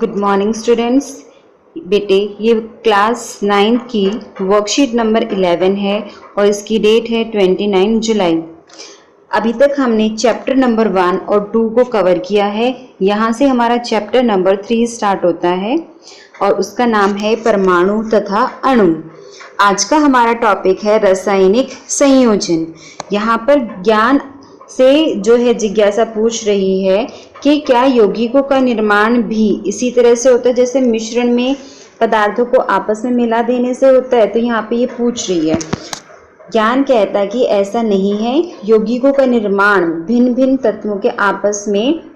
Good morning students. बेटे ये class 9 की वर्कशीट नंबर 11 है और इसकी डेट है 29 जुलाई। अभी तक हमने चैप्टर नंबर 1 और 2 को कवर किया है। यहाँ से हमारा चैप्टर नंबर 3 स्टार्ट होता है और उसका नाम है परमाणु तथा अणु। आज का हमारा टॉपिक है रासायनिक संयोजन। यहाँ पर ज्ञान से जो है जिज्ञासा पूछ रही है कि क्या यौगिकों का निर्माण भी इसी तरह से होता है जैसे मिश्रण में पदार्थों को आपस में मिला देने से होता है। तो यहाँ पे ये पूछ रही है, ज्ञान कहता है कि ऐसा नहीं है, यौगिकों का निर्माण भिन्न भिन्न तत्वों के आपस में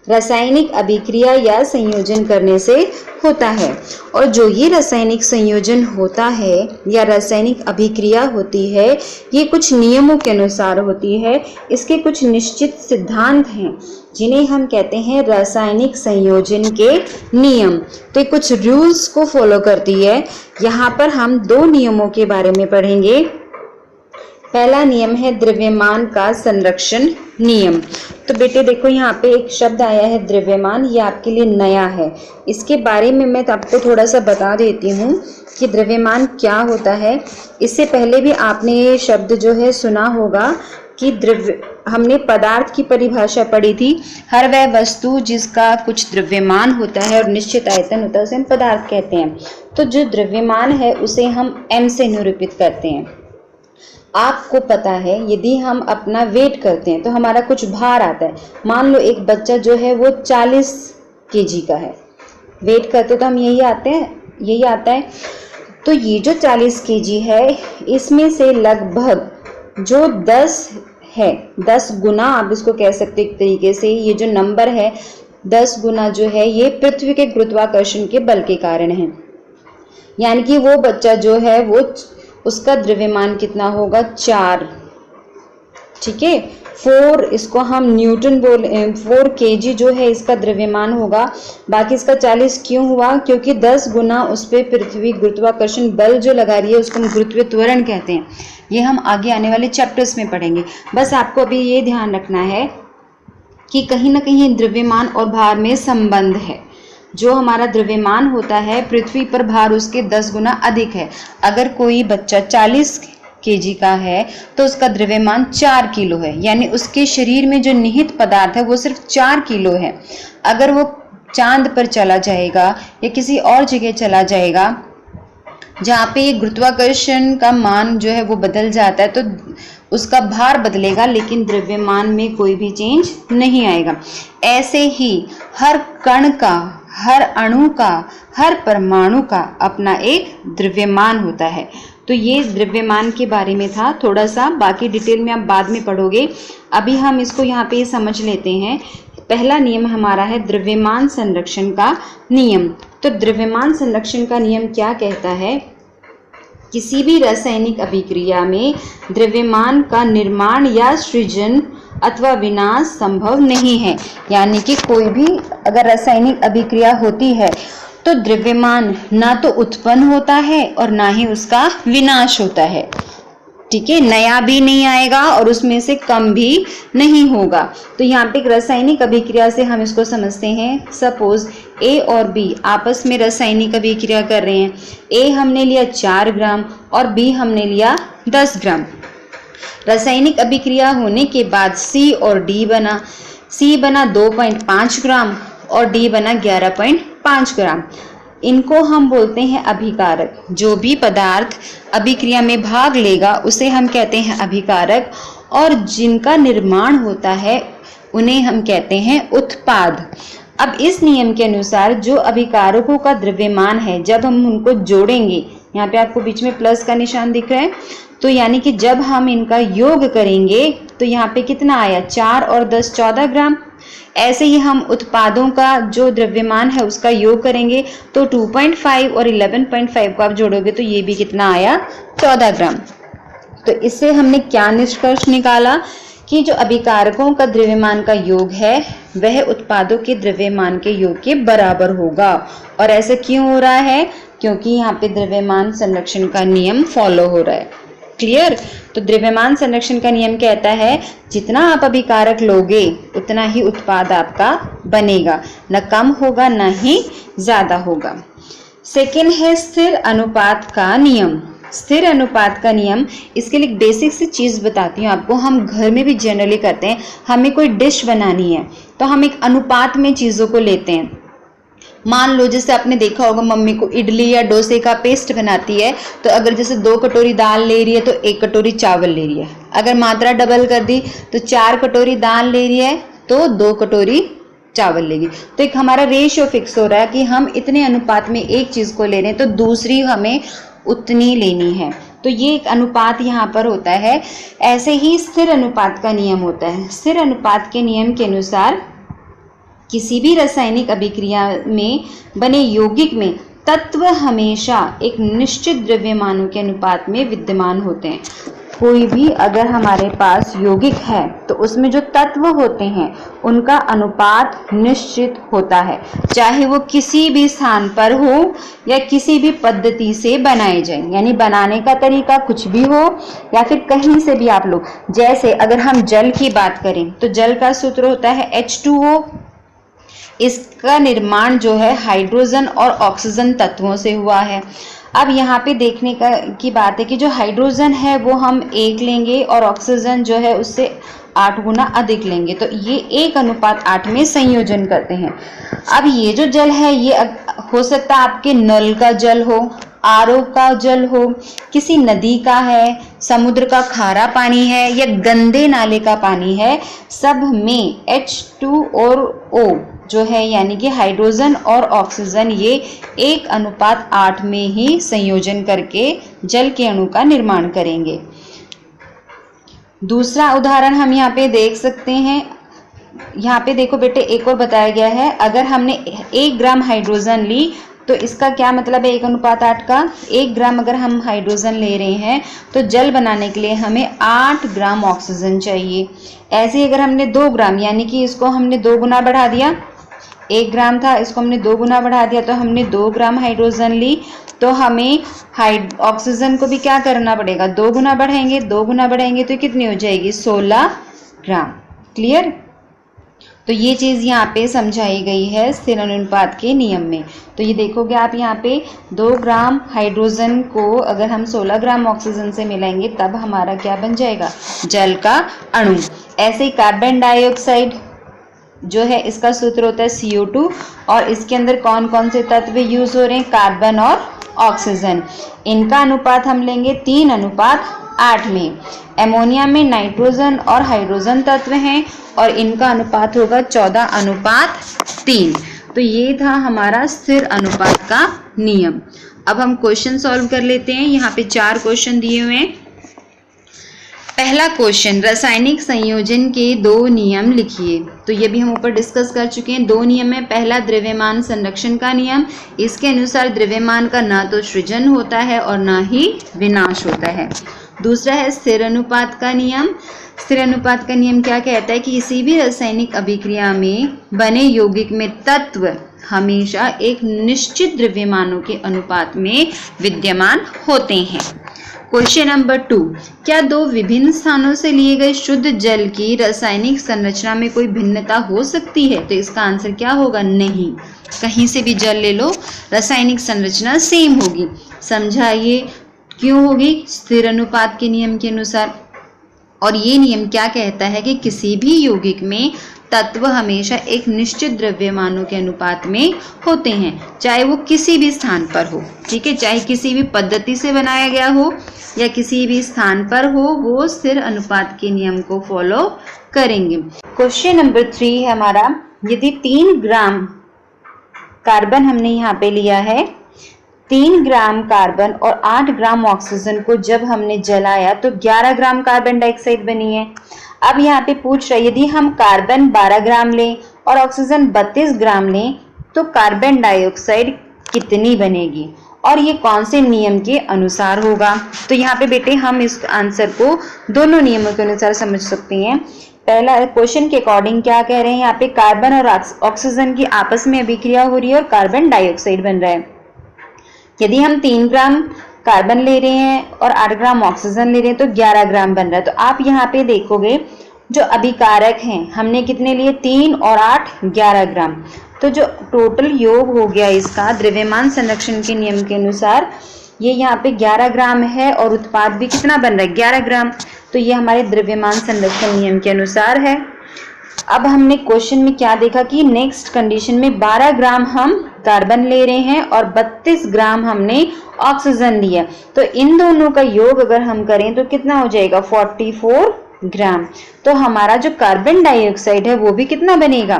रासायनिक अभिक्रिया या संयोजन करने से होता है। और जो ये रासायनिक संयोजन होता है या रासायनिक अभिक्रिया होती है, ये कुछ नियमों के अनुसार होती है। इसके कुछ निश्चित सिद्धांत हैं जिन्हें हम कहते हैं रासायनिक संयोजन के नियम। तो कुछ रूल्स को फॉलो करती है। यहाँ पर हम 2 नियमों के बारे में पढ़ेंगे। पहला नियम है द्रव्यमान का संरक्षण नियम। तो बेटे देखो यहाँ पे एक शब्द आया है द्रव्यमान, ये आपके लिए नया है। इसके बारे में मैं आपको थोड़ा सा बता देती हूँ कि द्रव्यमान क्या होता है। इससे पहले भी आपने ये शब्द जो है सुना होगा कि हमने पदार्थ की परिभाषा पढ़ी थी। हर वह वस्तु जिसका कुछ द्रव्यमान होता है और निश्चित आयतन होता है उसे हम पदार्थ कहते हैं। तो जो द्रव्यमान है उसे हम m से निरूपित करते हैं। आपको पता है यदि हम अपना वेट करते हैं तो हमारा कुछ भार आता है। मान लो एक बच्चा जो है वो 40 kg का है, वेट करते तो हम यही आता है। तो ये जो 40 kg है इसमें से लगभग जो 10 है, 10 गुना आप इसको कह सकते एक तरीके से, ये जो नंबर है 10 गुना जो है ये पृथ्वी के गुरुत्वाकर्षण के बल के कारण है। यानी कि वो बच्चा जो है वो उसका द्रव्यमान कितना होगा 4, ठीक है। 4 इसको हम न्यूटन 4 kg जो है इसका द्रव्यमान होगा। बाकी इसका 40 क्यों हुआ? क्योंकि 10 गुना उस पर पृथ्वी गुरुत्वाकर्षण बल जो लगा रही है उसको हम गुरुत्वीय त्वरण कहते हैं। ये हम आगे आने वाले चैप्टर्स में पढ़ेंगे। बस आपको अभी ये ध्यान रखना है कि कहीं ना कहीं द्रव्यमान और भार में संबंध है। जो हमारा द्रव्यमान होता है पृथ्वी पर भार उसके 10 गुना अधिक है। अगर कोई बच्चा 40 kg का है तो उसका द्रव्यमान 4 किलो है, यानी उसके शरीर में जो निहित पदार्थ है वो सिर्फ 4 किलो है। अगर वो चांद पर चला जाएगा या किसी और जगह चला जाएगा जहाँ पे ये गुरुत्वाकर्षण का मान जो है वो बदल जाता है तो उसका भार बदलेगा लेकिन द्रव्यमान में कोई भी चेंज नहीं आएगा। ऐसे ही हर कण का, हर अणु का, हर परमाणु का अपना एक द्रव्यमान होता है। तो ये द्रव्यमान के बारे में था थोड़ा सा, बाकी डिटेल में आप बाद में पढ़ोगे। अभी हम इसको यहाँ पे समझ लेते हैं। पहला नियम हमारा है द्रव्यमान संरक्षण का नियम। तो द्रव्यमान संरक्षण का नियम क्या कहता है? किसी भी रासायनिक अभिक्रिया में द्रव्यमान का निर्माण या सृजन अथवा विनाश संभव नहीं है। यानी कि कोई भी अगर रासायनिक अभिक्रिया होती है तो द्रव्यमान ना तो उत्पन्न होता है और ना ही उसका विनाश होता है, ठीक है। नया भी नहीं आएगा और उसमें से कम भी नहीं होगा। तो यहाँ पे एक रासायनिक अभिक्रिया से हम इसको समझते हैं। सपोज A और B आपस में रासायनिक अभिक्रिया कर रहे हैं। A हमने लिया 4 ग्राम और B हमने लिया 10 ग्राम। रासायनिक अभिक्रिया होने के बाद C और D बना। C बना 2.5 ग्राम और D बना 11.5 ग्राम। इनको हम बोलते हैं अभिकारक। जो भी पदार्थ अभिक्रिया में भाग लेगा उसे हम कहते हैं अभिकारक, और जिनका निर्माण होता है उन्हें हम कहते हैं उत्पाद। अब इस नियम के अनुसार जो अभिकारकों का द्रव्यमान है जब हम उनको जोड़ेंगे, यहाँ पे आपको बीच में प्लस का निशान दिख रहा है, तो यानी कि जब हम इनका योग करेंगे तो यहाँ पे कितना आया 4 और 10 14 ग्राम। ऐसे ही हम उत्पादों का जो द्रव्यमान है उसका योग करेंगे तो 2.5 और 11.5 को आप जोड़ोगे तो ये भी कितना आया 14 ग्राम। तो इससे हमने क्या निष्कर्ष निकाला कि जो अभिकारकों का द्रव्यमान का योग है वह उत्पादों के द्रव्यमान के योग के बराबर होगा। और ऐसा क्यों हो रहा है? क्योंकि यहाँ पे द्रव्यमान संरक्षण का नियम फॉलो हो रहा है। क्लियर? तो द्रव्यमान संरक्षण का नियम कहता है जितना आप अभिकारक लोगे उतना ही उत्पाद आपका बनेगा, न कम होगा न ही ज्यादा होगा। सेकेंड है स्थिर अनुपात का नियम। स्थिर अनुपात का नियम, इसके लिए बेसिक सी चीज बताती हूँ आपको, हम घर में भी जनरली करते हैं। हमें कोई डिश बनानी है तो हम एक अनुपात में चीजों को लेते हैं। मान लो जैसे आपने देखा होगा मम्मी को इडली या डोसे का पेस्ट बनाती है, तो अगर जैसे 2 कटोरी दाल ले रही है तो 1 कटोरी चावल ले रही है। अगर मात्रा डबल कर दी तो 4 कटोरी दाल ले रही है तो 2 कटोरी चावल लेगी। तो एक हमारा रेशियो फिक्स हो रहा है कि हम इतने अनुपात में एक चीज को ले रहे हैं तो दूसरी हमें उतनी लेनी है। तो ये एक अनुपात यहाँ पर होता है। ऐसे ही स्थिर अनुपात का नियम होता है। स्थिर अनुपात के नियम के अनुसार किसी भी रासायनिक अभिक्रिया में बने यौगिक में तत्व हमेशा एक निश्चित द्रव्यमानों के अनुपात में विद्यमान होते हैं। कोई भी अगर हमारे पास यौगिक है तो उसमें जो तत्व होते हैं उनका अनुपात निश्चित होता है, चाहे वो किसी भी स्थान पर हो या किसी भी पद्धति से बनाए जाए, यानी बनाने का तरीका कुछ भी हो या फिर कहीं से भी आप लोग। जैसे अगर हम जल की बात करें तो जल का सूत्र होता है H2O। इसका निर्माण जो है हाइड्रोजन और ऑक्सीजन तत्वों से हुआ है। अब यहाँ पे देखने की बात है कि जो हाइड्रोजन है वो हम 1 लेंगे और ऑक्सीजन जो है उससे 8 गुना अधिक लेंगे, तो ये 1:8 में संयोजन करते हैं। अब ये जो जल है ये हो सकता है आपके नल का जल हो, आरओ का जल हो, किसी नदी का है, समुद्र का खारा पानी है या गंदे नाले का पानी है, सब में H2 और O जो है यानी कि हाइड्रोजन और ऑक्सीजन ये 1:8 में ही संयोजन करके जल के अणु का निर्माण करेंगे। दूसरा उदाहरण हम यहाँ पे देख सकते हैं। यहाँ पे देखो बेटे एक और बताया गया है, अगर हमने 1 ग्राम हाइड्रोजन ली तो इसका क्या मतलब है 1:8 का। 1 ग्राम अगर हम हाइड्रोजन ले रहे हैं तो जल बनाने के लिए हमें 8 ग्राम ऑक्सीजन चाहिए। ऐसे ही अगर हमने 2 ग्राम यानी कि इसको हमने 2 गुना बढ़ा दिया, 1 ग्राम था इसको हमने 2 गुना बढ़ा दिया तो हमने 2 ग्राम हाइड्रोजन ली, तो हमें ऑक्सीजन को भी क्या करना पड़ेगा, 2 गुना बढ़ाएंगे। 2 गुना बढ़ाएंगे तो कितनी हो जाएगी 16 ग्राम। क्लियर। तो ये चीज़ यहाँ पे समझाई गई है स्थिर अनुपात के नियम में। तो ये देखोगे आप यहाँ पे 2 ग्राम हाइड्रोजन को अगर हम 16 ग्राम ऑक्सीजन से मिलाएंगे तब हमारा क्या बन जाएगा, जल का अणु। ऐसे ही कार्बन डाइऑक्साइड जो है इसका सूत्र होता है CO2 और इसके अंदर कौन कौन से तत्व यूज हो रहे हैं, कार्बन और ऑक्सीजन। इनका अनुपात हम लेंगे 3:8 में। एमोनिया में नाइट्रोजन और हाइड्रोजन तत्व हैं और इनका अनुपात होगा 14:3। तो ये था हमारा स्थिर अनुपात का नियम। अब हम क्वेश्चन सॉल्व कर लेते हैं। यहाँ पे 4 क्वेश्चन दिए हुए हैं। पहला क्वेश्चन, रासायनिक संयोजन के 2 नियम लिखिए। तो ये भी हम ऊपर डिस्कस कर चुके हैं। 2 नियम है। पहला द्रव्यमान संरक्षण का नियम, इसके अनुसार द्रव्यमान का ना तो सृजन होता है और ना ही विनाश होता है। दूसरा है स्थिर अनुपात का नियम। स्थिर अनुपात का नियम क्या कहता है कि किसी भी रासायनिक अभिक्रिया में बने यौगिक में तत्व हमेशा एक निश्चित द्रव्यमानों के अनुपात में विद्यमान होते हैं। क्वेश्चन नंबर 2, क्या 2 विभिन्न स्थानों से लिए गए शुद्ध जल की रासायनिक संरचना में कोई भिन्नता हो सकती है? तो इसका आंसर क्या होगा, नहीं। कहीं से भी जल ले लो रासायनिक संरचना सेम होगी। समझाइए क्यों होगी, स्थिर अनुपात के नियम के अनुसार। और ये नियम क्या कहता है कि किसी भी यौगिक में तत्व हमेशा एक निश्चित द्रव्यमानों के अनुपात में होते हैं, चाहे वो किसी भी स्थान पर हो। ठीक है, चाहे किसी भी पद्धति से बनाया गया हो या किसी भी स्थान पर हो, वो स्थिर अनुपात के नियम को फॉलो करेंगे। क्वेश्चन नंबर 3 है हमारा, यदि 3 ग्राम कार्बन हमने यहाँ पे लिया है, 3 ग्राम कार्बन और 8 ग्राम ऑक्सीजन को जब हमने जलाया तो 11 ग्राम कार्बन डाइऑक्साइड बनी है। अब यहाँ पे पूछ रहा है यदि हम कार्बन 12 ग्राम लें और ऑक्सीजन 32 ग्राम लें तो कार्बन डाइऑक्साइड कितनी बनेगी और ये कौन से नियम के अनुसार होगा। तो यहाँ पे बेटे हम इस आंसर को दोनों नियमों के अनुसार समझ सकते हैं। पहला क्वेश्चन के अकॉर्डिंग क्या कह रहे हैं, यहाँ पे कार्बन और ऑक्सीजन की आपस में अभिक्रिया हो रही है और कार्बन डाइऑक्साइड बन रहा है। यदि हम 3 ग्राम कार्बन ले रहे हैं और 8 ग्राम ऑक्सीजन ले रहे हैं तो 11 ग्राम बन रहा है। तो आप यहाँ पे देखोगे जो अभिकारक हैं हमने कितने लिए 3 और 8 11 ग्राम। तो जो टोटल योग हो गया इसका द्रव्यमान संरक्षण के नियम के अनुसार ये यहाँ पे 11 ग्राम है और उत्पाद भी कितना बन रहा है 11 ग्राम। तो ये हमारे द्रव्यमान संरक्षण नियम के अनुसार है। अब हमने क्वेश्चन में क्या देखा कि नेक्स्ट कंडीशन में 12 ग्राम हम कार्बन ले रहे हैं और 32 ग्राम हमने ऑक्सीजन लिया। तो इन दोनों का योग अगर हम करें तो कितना हो जाएगा 44 ग्राम। तो हमारा जो कार्बन डाइऑक्साइड है वो भी कितना बनेगा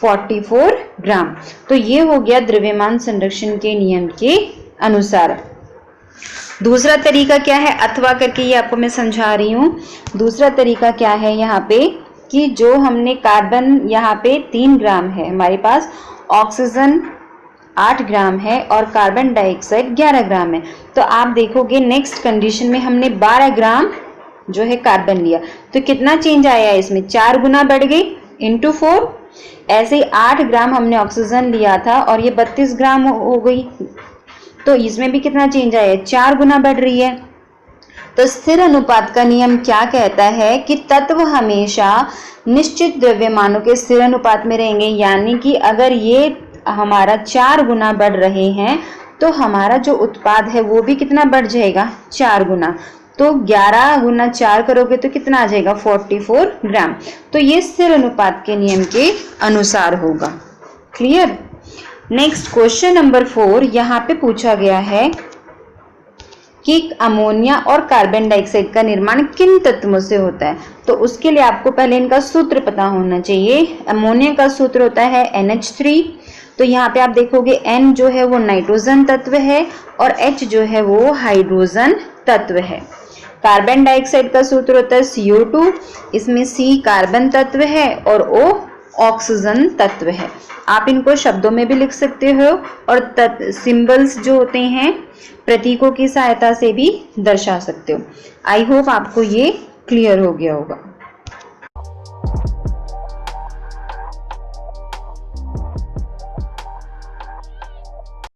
44 ग्राम। तो ये हो गया द्रव्यमान संरक्षण के नियम के अनुसार। दूसरा तरीका क्या है, अथवा करके ये आपको मैं समझा रही हूँ। दूसरा तरीका क्या है यहाँ पे कि जो हमने कार्बन यहाँ पे 3 ग्राम है हमारे पास, ऑक्सीजन 8 ग्राम है और कार्बन डाइऑक्साइड 11 ग्राम है। तो आप देखोगे नेक्स्ट कंडीशन में हमने 12 ग्राम जो है कार्बन लिया तो कितना चेंज आया है इसमें 4 गुना बढ़ गई इंटू 4। ऐसे ही 8 ग्राम हमने ऑक्सीजन लिया था और ये 32 ग्राम हो गई तो इसमें भी कितना चेंज आया है 4 गुना बढ़ रही है। तो स्थिर अनुपात का नियम क्या कहता है कि तत्व हमेशा निश्चित द्रव्यमानों के स्थिर अनुपात में रहेंगे, यानी कि अगर ये हमारा 4 गुना बढ़ रहे हैं तो हमारा जो उत्पाद है वो भी कितना बढ़ जाएगा 4 गुना। तो 11 गुना 4 करोगे तो कितना आ जाएगा 44 ग्राम। तो ये स्थिर अनुपात के नियम के अनुसार होगा। क्लियर। नेक्स्ट क्वेश्चन नंबर 4 यहाँ पे पूछा गया है कि अमोनिया और कार्बन डाइऑक्साइड का निर्माण किन तत्वों से होता है। तो उसके लिए आपको पहले इनका सूत्र पता होना चाहिए। अमोनिया का सूत्र होता है NH3। तो यहाँ पे आप देखोगे N जो है वो नाइट्रोजन तत्व है और H जो है वो हाइड्रोजन तत्व है। कार्बन डाइऑक्साइड का सूत्र होता है CO2। इसमें C कार्बन तत्व है और O ऑक्सीजन तत्व है। आप इनको शब्दों में भी लिख सकते हो और सिंबल्स जो होते हैं प्रतीकों की सहायता से भी दर्शा सकते हो। आई होप आपको ये क्लियर हो गया होगा।